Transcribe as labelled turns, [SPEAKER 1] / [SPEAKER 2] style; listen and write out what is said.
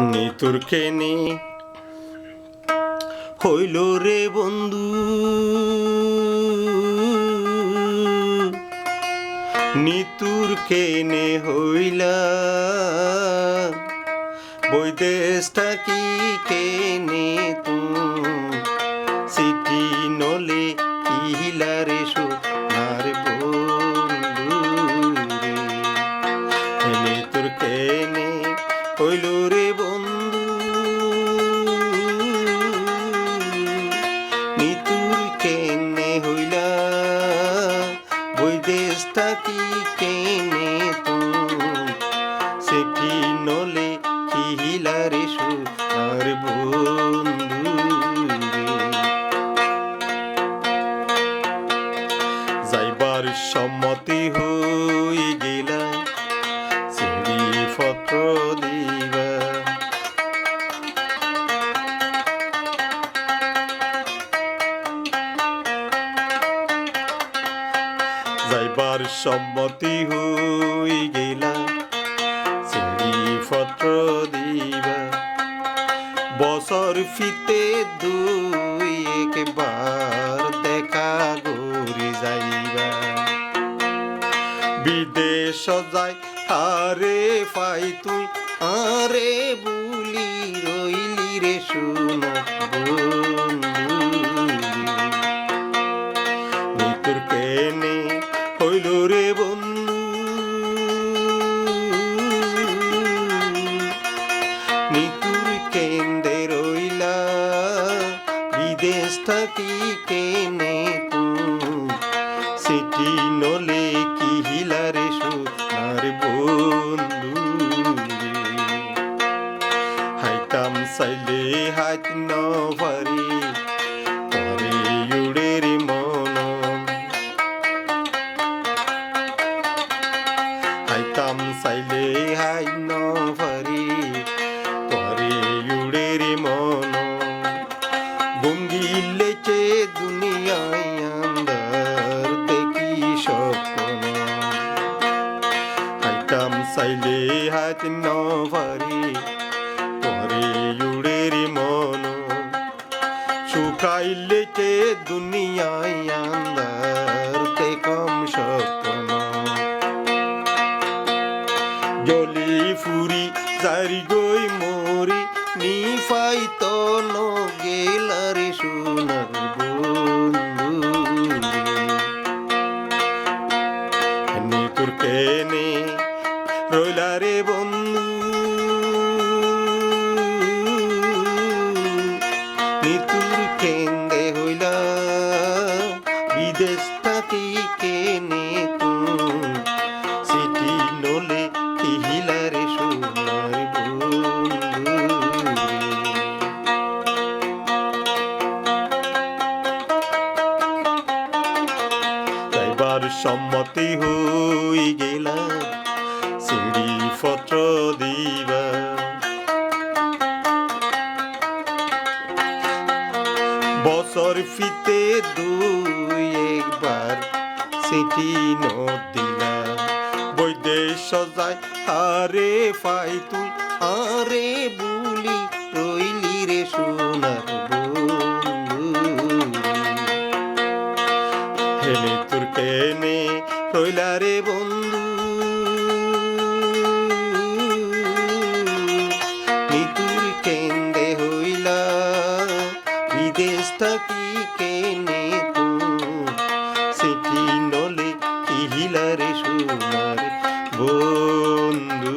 [SPEAKER 1] নিতুর কেনে হইল রে বন্ধু, নিতুর কেনে হইলা বৈদেশটা কি কেনে তুমি সিটি নলে কিহিলা রে সোনার বন্ধু রে। নিতুর কেনে হইল রে বন্ধু, নিতুর কেনে হইলা বৈদেশটা কি কেনে তুমি সেটি নলে কিহিলা রে সোনার বন্ধু রে। যাইবার সম্মতি হই গেলা চিঠি পত্র দিবা, যাইবার সম্মতি হই গেলা চিঠি পত্র দিবা। বছর ফিতে দুই একবার দেখা গড়ি যাইবা, বিদেশ যায় আরে পাই তুই আরে বুলি রইলি রে সোনার বন্ধু রে। নিতুর কেনে হইল রে বন্ধু, নিতুর কেন্দে রইলা বিদেশটা কি কেনে তুমি সেটি নলে কিহিলা রে সোনার বন্ধু রে। হাইতাম চাইলে হাইত নপারি পরে উড়ে রে মন, হাইতাম চাইলে হাই নপারি পরে উড়ে রে মন। গঙ্গিলে চে দুনিয়ায় আন্দার দেখি স্বপ্ন, হাইতাম চাইলে হাত নপারি পরে উড়ে রে মন। শুকাইলে চে দুনিয়ায় আন্দার দেখম স্বপ্ন, জলি ফুরি জারি গই মরি নিফাই তো গেলা রে সোনার বন্ধু রে। নিতুর কেনে রইলা রে বন্ধু, নিতুর কেন্দে হইলা বিদেশটা কি কেনে তুমি সিটি নলে কিহিলা রে সোনার বন্ধু রে। যাইবার সম্মতি হই গেলা চিঠি পত্র দিবা, বছর ফিতে দুই একবার চিঠি নদিলা। বৈদেশ যায় আরে পাই তুই আরে বুলি রইলি রে সোনার বন্ধু রে। নিতুর কেনে রইলা রে বন্ধু, নিতুর কেন্দে হইলা বিদেশটা কি কেনে তুমি সেটি নলে কিহিলা রে সোনার বন্ধু।